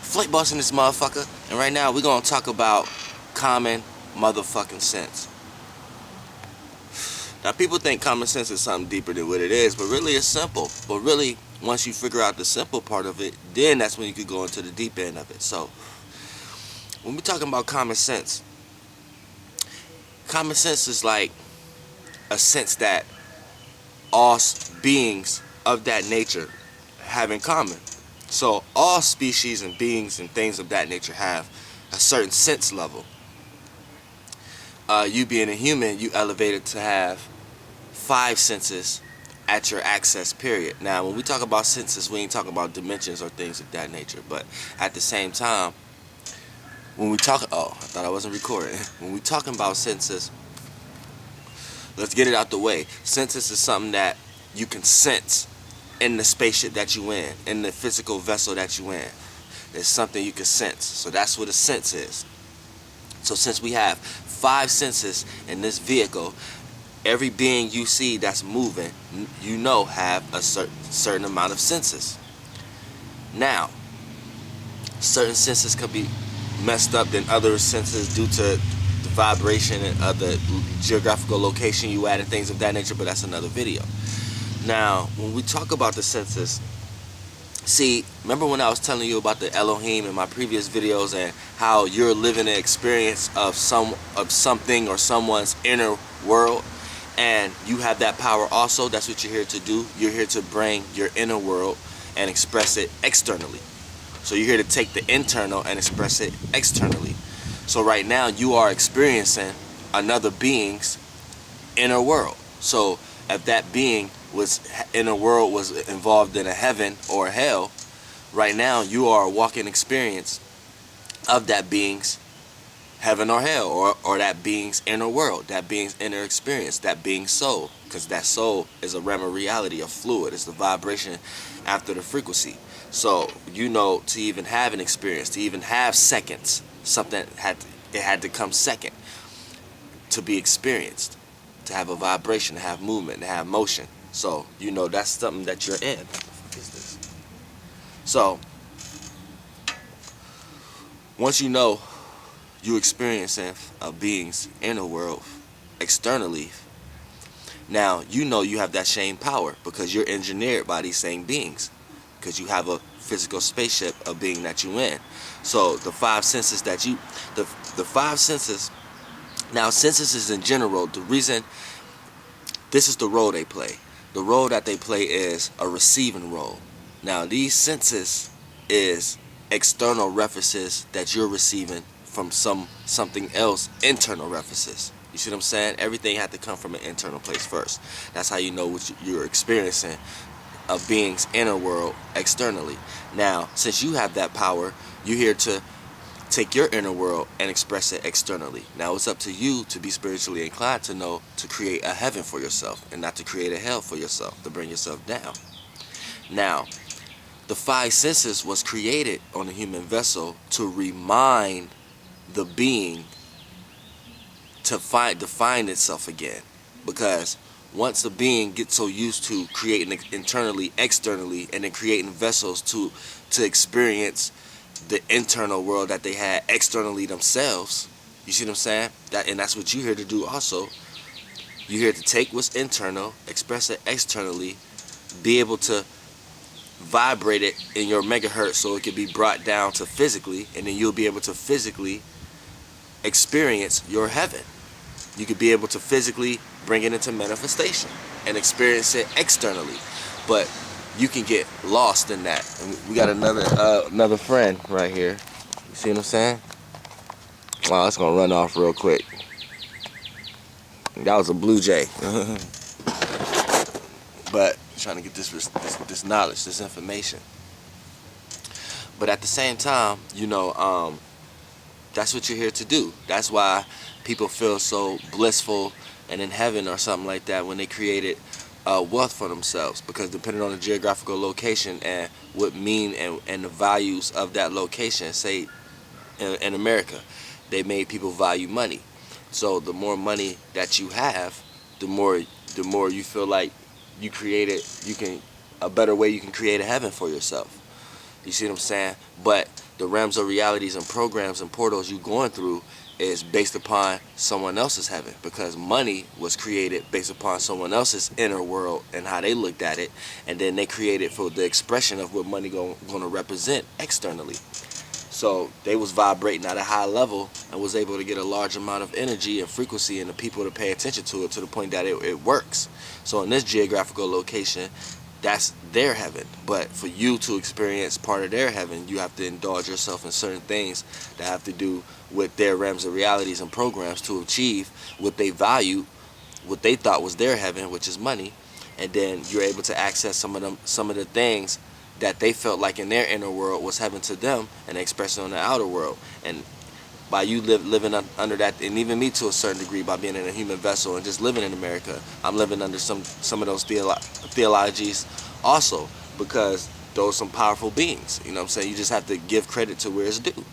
Flight boss in this motherfucker, and right now we're gonna talk about common motherfucking sense. Now people think common sense is something deeper than what it is, but really it's simple. But really, once you figure out the simple part of it, then that's when you could go into the deep end of it. So when we're talking about common sense is like a sense that all beings of that nature have in common. So all species and beings and things of that nature have a certain sense level. You being a human, you elevated to have 5 senses at your access period. Now when we talk about senses, we ain't talking about dimensions or things of that nature, but at the same time, when we talk, oh, I thought I wasn't recording. When we talking about senses, let's get it out the way. Senses is something that you can sense in the spaceship that you in the physical vessel that you in. There's something you can sense. So that's what a sense is. So since we have 5 senses in this vehicle, every being you see that's moving, you know, have a certain amount of senses. Now, certain senses could be messed up than other senses due to the vibration and other geographical location you at and things of that nature, but that's another video. Now, when we talk about the senses, see, remember when I was telling you about the Elohim in my previous videos and how you're living an experience of something or someone's inner world, and you have that power also? That's what you're here to do. You're here to bring your inner world and express it externally. So you're here to take the internal and express it externally. So right now you are experiencing another being's inner world. So if that being inner world was involved in a heaven or hell, right now you are a walking experience of that being's heaven or hell, or that being's inner world, that being's inner experience, that being's soul, because that soul is a realm of reality, a fluid. It's the vibration after the frequency. So you know, to even have an experience, to even have seconds, something had to come second to be experienced, to have a vibration, to have movement, to have motion. So you know that's something that you're in. What the fuck is this? So once you know you experiencing a being's inner world externally, now you know you have that same power because you're engineered by these same beings, because you have a physical spaceship of being that you in. So the 5 senses that the 5 senses, now senses is in general, the reason, this is the role they play. The role that they play is a receiving role. Now these senses is external references that you're receiving from something else, internal references. You see what I'm saying? Everything had to come from an internal place first. That's how you know what you're experiencing a being's inner world externally. Now, since you have that power, you're here to take your inner world and express it externally. Now it's up to you to be spiritually inclined to know to create a heaven for yourself and not to create a hell for yourself, to bring yourself down. Now, the 5 senses was created on the human vessel to remind the being to define itself again. Because once the being gets so used to creating internally, externally, and then creating vessels to experience the internal world that they had externally themselves, you see what I'm saying? And that's what you're here to do also. You're here to take what's internal, express it externally, be able to vibrate it in your megahertz so it can be brought down to physically, and then you'll be able to physically experience your heaven. You could be able to physically bring it into manifestation and experience it externally, but you can get lost in that. And we got another friend right here. You see what I'm saying? Wow, it's gonna run off real quick. That was a blue jay. But trying to get this knowledge, this information. But at the same time, you know, that's what you're here to do. That's why people feel so blissful and in heaven or something like that when they created wealth for themselves, because depending on the geographical location and what mean and the values of that location, say in America, they made people value money. So the more money that you have, the more you feel like you created, a better way you can create a heaven for yourself. You see what I'm saying? But the realms of realities and programs and portals you going through is based upon someone else's heaven, because money was created based upon someone else's inner world and how they looked at it, and then they created for the expression of what money going to represent externally. So they was vibrating at a high level and was able to get a large amount of energy and frequency and the people to pay attention to it, to the point that it works. So in this geographical location, that's their heaven. But for you to experience part of their heaven, you have to indulge yourself in certain things that have to do with their realms of realities and programs to achieve what they value, what they thought was their heaven, which is money. And then you're able to access some of the things that they felt like in their inner world was heaven to them, and express it on the outer world. And by you living under that, and even me to a certain degree, by being in a human vessel and just living in America, I'm living under some of those theologies also, because those some powerful beings. You know what I'm saying? You just have to give credit to where it's due.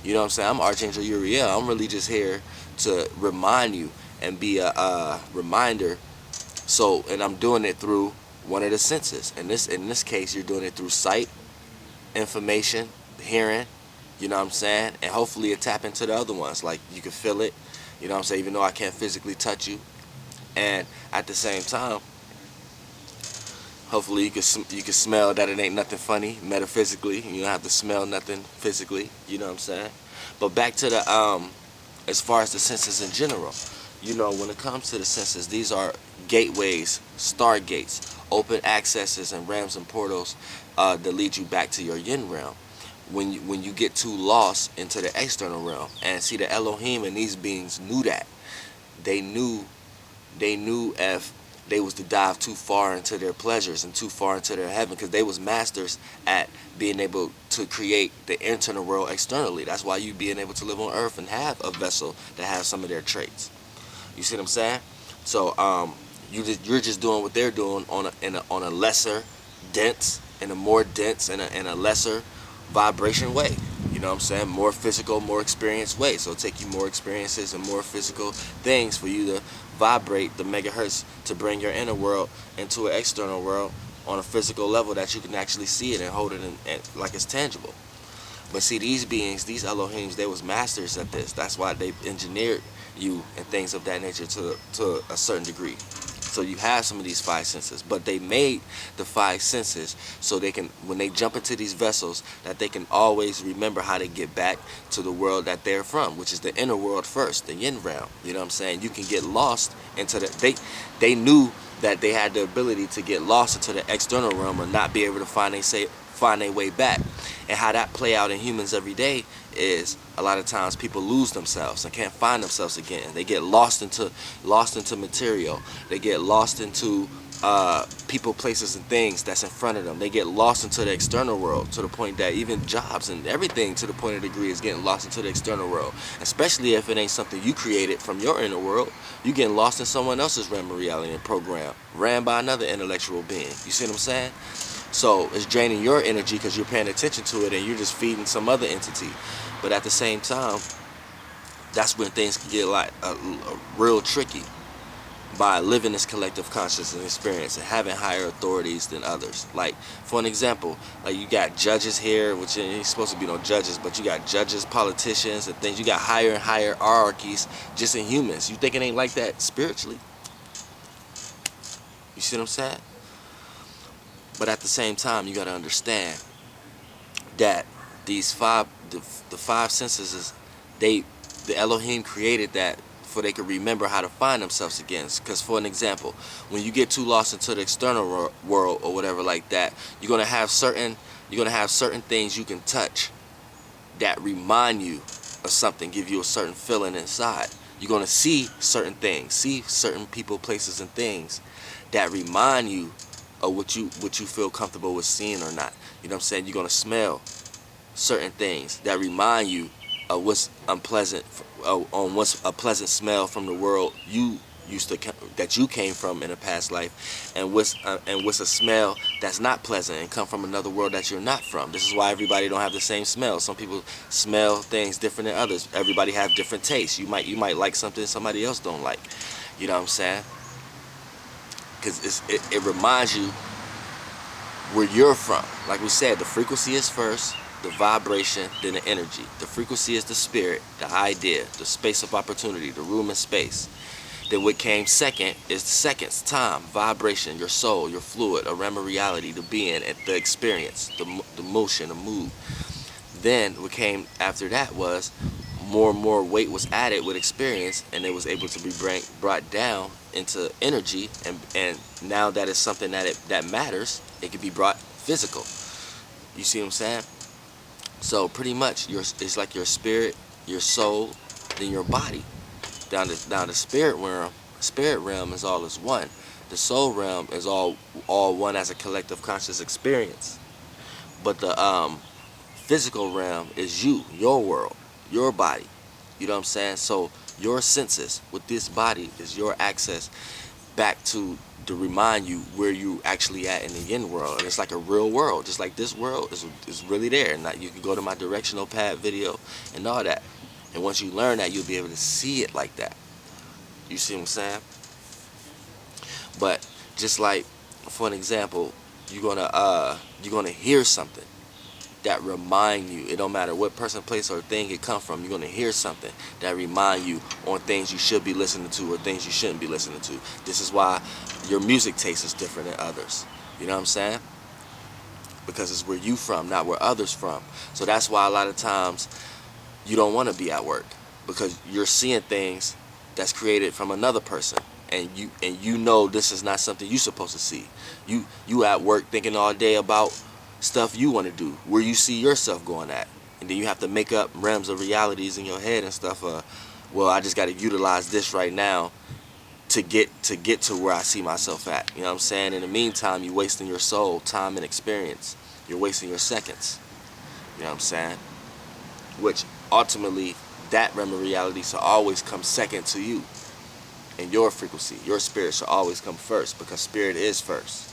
You know what I'm saying? I'm Archangel Uriel. I'm really just here to remind you and be a reminder. So, and I'm doing it through one of the senses. In this case, you're doing it through sight, information, hearing. You know what I'm saying? And hopefully it tap into the other ones. Like, you can feel it. You know what I'm saying? Even though I can't physically touch you. And at the same time, hopefully you can smell that it ain't nothing funny metaphysically. You don't have to smell nothing physically. You know what I'm saying? But back to the as far as the senses in general. You know, when it comes to the senses, these are gateways, stargates, open accesses and realms and portals that lead you back to your yin realm. When you get too lost into the external realm, and see, the Elohim and these beings knew that. They knew if they was to dive too far into their pleasures and too far into their heaven, because they was masters at being able to create the internal world externally. That's why you being able to live on earth and have a vessel that has some of their traits. You see what I'm saying? So you're just doing what they're doing on a lesser dense, in a more dense and a lesser vibration way. You know what I'm saying? More physical, more experienced way. So it'll take you more experiences and more physical things for you to vibrate the megahertz to bring your inner world into an external world on a physical level that you can actually see it and hold it like it's tangible. But see, these beings, these Elohims, they was masters at this. That's why they engineered you and things of that nature to a certain degree. So you have some of these five senses, but they made the five senses so they can, when they jump into these vessels, that they can always remember how to get back to the world that they're from, which is the inner world first, the yin realm. You know what I'm saying? You can get lost into they knew that they had the ability to get lost into the external realm and not be able to find their way back. And how that play out in humans every day is, a lot of times people lose themselves and can't find themselves again. They get lost into material. They get lost into people, places, and things that's in front of them. They get lost into the external world, to the point that even jobs and everything, to the point of degree, is getting lost into the external world. Especially if it ain't something you created from your inner world. You getting lost in someone else's realm of reality and program, ran by another intellectual being. You see what I'm saying? So it's draining your energy because you're paying attention to it and you're just feeding some other entity. But at the same time, that's when things can get like real tricky, by living this collective consciousness experience and having higher authorities than others. Like, for an example, like, you got judges here, which ain't supposed to be no judges, but you got judges, politicians, and things. You got higher and higher hierarchies just in humans. You think it ain't like that spiritually? You see what I'm saying? But at the same time, you got to understand that these the five senses is, the Elohim created that for they could remember how to find themselves again. Because, for an example, when you get too lost into the external world or whatever like that, you're gonna have certain things you can touch that remind you of something, give you a certain feeling inside. You're gonna see certain things, see certain people, places, and things that remind you of what you feel comfortable with seeing or not. You know what I'm saying? You're gonna smell certain things that remind you of what's unpleasant, on what's a pleasant smell from the world you that you came from in a past life, and what's a smell that's not pleasant and come from another world that you're not from. This is why everybody don't have the same smell. Some people smell things different than others. Everybody have different tastes. You might like something somebody else don't like. You know what I'm saying? Because it reminds you where you're from. Like we said, the frequency is first, the vibration, then the energy. The frequency is the spirit, the idea, the space of opportunity, the room and space. Then what came second is the seconds, time, vibration, your soul, your fluid, a realm of reality, the being, and the experience, the motion, the mood. Then what came after that was more and more weight was added with experience, and it was able to be brought down into energy, and now that is something that matters, it can be brought physical. You see what I'm saying? So pretty much it's like your spirit, your soul, then your body. Down the spirit realm. Spirit realm is all as one. The soul realm is all one as a collective conscious experience. But the physical realm is you, your world, your body. You know what I'm saying? So your senses with this body is your access back to remind you where you actually at in the yin world. And it's like a real world, just like this world is really there. And you can go to my directional pad video and all that. And once you learn that, you'll be able to see it like that. You see what I'm saying? But just like, for an example, you're gonna hear something that remind you. It don't matter what person, place, or thing it come from. You're gonna hear something that remind you on things you should be listening to or things you shouldn't be listening to. This is why your music taste is different than others. You know what I'm saying? Because it's where you from, not where others from. So that's why a lot of times you don't want to be at work, because you're seeing things that's created from another person, and you know this is not something you're supposed to see. You at work thinking all day about stuff you want to do, where you see yourself going at, and then you have to make up realms of realities in your head and stuff. Well, I just got to utilize this right now to get to where I see myself at. You know what I'm saying? In the meantime, you're wasting your soul, time, and experience. You're wasting your seconds. You know what I'm saying? Which ultimately, that realm of reality should always come second to you. And your frequency, your spirit should always come first, because spirit is first.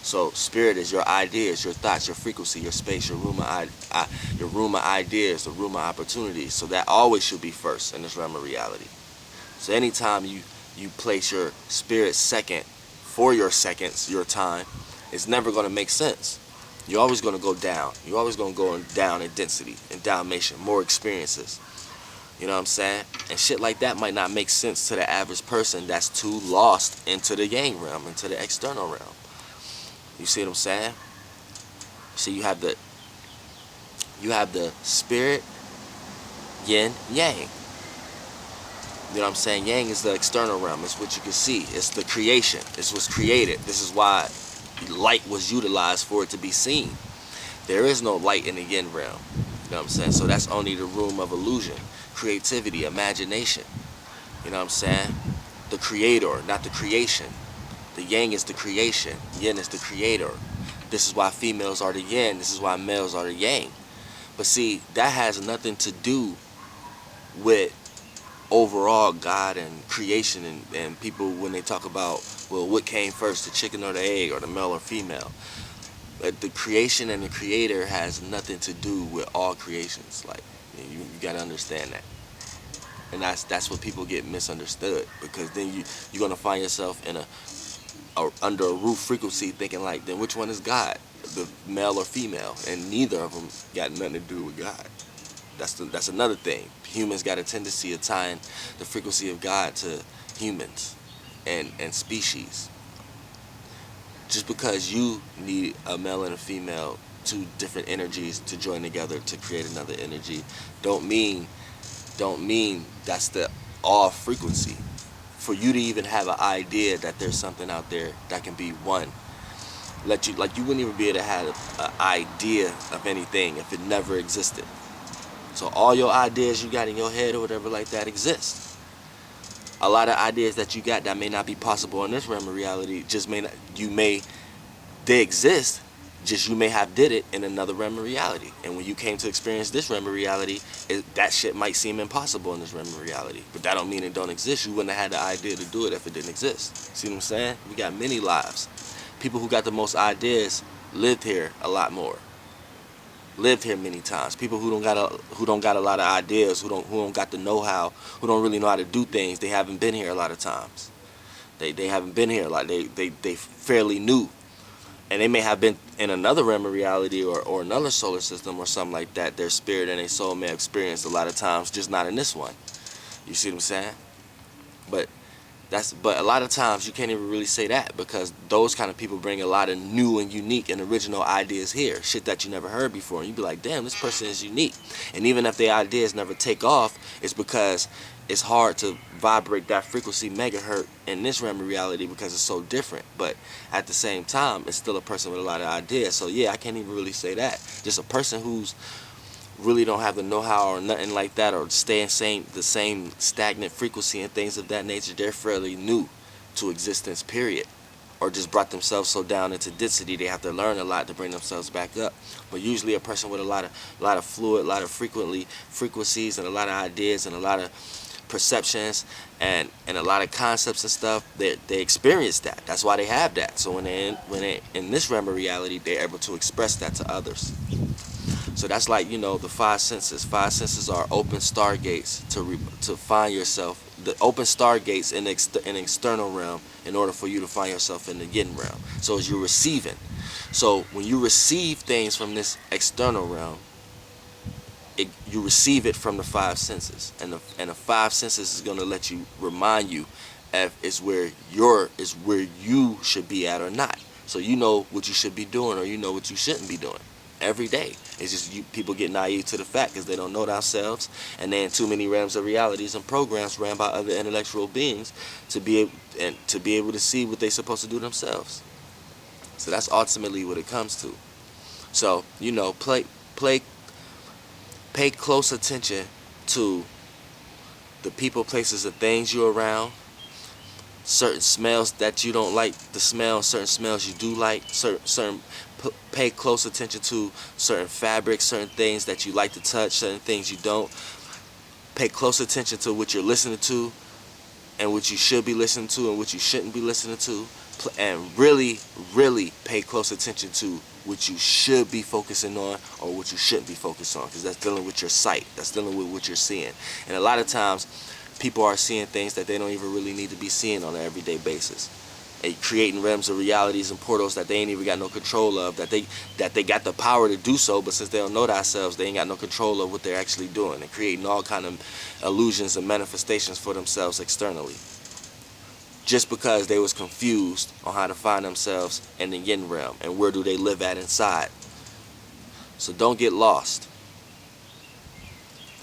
So spirit is your ideas, your thoughts, your frequency, your space, your room of ideas, the room of opportunities. So that always should be first in this realm of reality. So anytime you place your spirit second for your seconds, your time, it's never going to make sense. You're always going to go down. You're always going to go down in density, in dimension, more experiences. You know what I'm saying? And shit like that might not make sense to the average person that's too lost into the yang realm, into the external realm. You see what I'm saying? So you have the spirit, yin, yang. You know what I'm saying? Yang is the external realm. It's what you can see. It's the creation. It's what's created. This is why light was utilized for it to be seen. There is no light in the yin realm. You know what I'm saying? So that's only the room of illusion, creativity, imagination. You know what I'm saying? The creator, not the creation. The yang is the creation. Yin is the creator. This is why females are the yin. This is why males are the yang. But see, that has nothing to do with overall God and creation, and people when they talk about, well, what came first, the chicken or the egg, or the male or female. But the creation and the creator has nothing to do with all creations. Like, you got to understand that. And that's what people get misunderstood, because then you're going to find yourself in under a roof frequency thinking like, then which one is God, the male or female? And neither of them got nothing to do with God. That's another thing. Humans got a tendency of tying the frequency of God to humans and species. Just because you need a male and a female, two different energies to join together to create another energy, don't mean that's the all frequency. For you to even have an idea that there's something out there that can be one, you wouldn't even be able to have an idea of anything if it never existed. So all your ideas you got in your head or whatever like that exist. A lot of ideas that you got that may not be possible in this realm of reality they exist, just you may have did it in another realm of reality. And when you came to experience this realm of reality, that shit might seem impossible in this realm of reality. But that don't mean it don't exist. You wouldn't have had the idea to do it if it didn't exist. See what I'm saying? We got many lives. People who got the most ideas lived here a lot more. Lived here many times. People who don't got a lot of ideas, who don't got the know-how, who don't really know how to do things, they haven't been here a lot of times. They haven't been here a lot. They fairly new. and they may have been in another realm of reality or another solar system or something like that. Their spirit and their soul may have experienced a lot of times, just not in this one. You see what I'm saying? But but a lot of times you can't even really say that, because those kind of people bring a lot of new and unique and original ideas here, shit that you never heard before, and you be like, damn, this person is unique. And even if their ideas never take off, it's because it's hard to vibrate that frequency megahertz in this realm of reality because it's so different. But at the same time, it's still a person with a lot of ideas. So yeah, I can't even really say that. Just a person who's really don't have the know-how or nothing like that, or stay in the same stagnant frequency and things of that nature, they're fairly new to existence, period. Or just brought themselves so down into density they have to learn a lot to bring themselves back up. But usually a person with a lot of fluid, a lot of frequencies and a lot of ideas and a lot of perceptions and a lot of concepts and stuff, they experience that. That's why they have that. So when they in this realm of reality, they're able to express that to others. So that's like, the five senses. Five senses are open stargates to find yourself. The open stargates in an external realm in order for you to find yourself in the yin realm. So as you're receiving. So when you receive things from this external realm, you receive it from the five senses, and the five senses is going to remind you if it's where you should be at or not. So you know what you should be doing, or you know what you shouldn't be doing every day. It's just people get naive to the fact because they don't know themselves, and they're in too many realms of realities and programs ran by other intellectual beings to be able to see what they're supposed to do themselves. So that's ultimately what it comes to. So pay close attention to the people, places, and things you're around. Certain smells that you don't like the smell, certain smells you do like. Pay close attention to certain fabrics, certain things that you like to touch, certain things you don't. Pay close attention to what you're listening to, and what you should be listening to, and what you shouldn't be listening to. And really, really pay close attention to what you should be focusing on or what you shouldn't be focused on, because that's dealing with your sight. That's dealing with what you're seeing. And a lot of times, people are seeing things that they don't even really need to be seeing on an everyday basis. And creating realms of realities and portals that they ain't even got no control of, that they got the power to do so, but since they don't know themselves, they ain't got no control of what they're actually doing, and creating all kind of illusions and manifestations for themselves externally. Just because they was confused on how to find themselves in the yin realm and where do they live at inside. So don't get lost.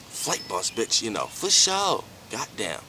Flight boss, bitch, for sure. Goddamn.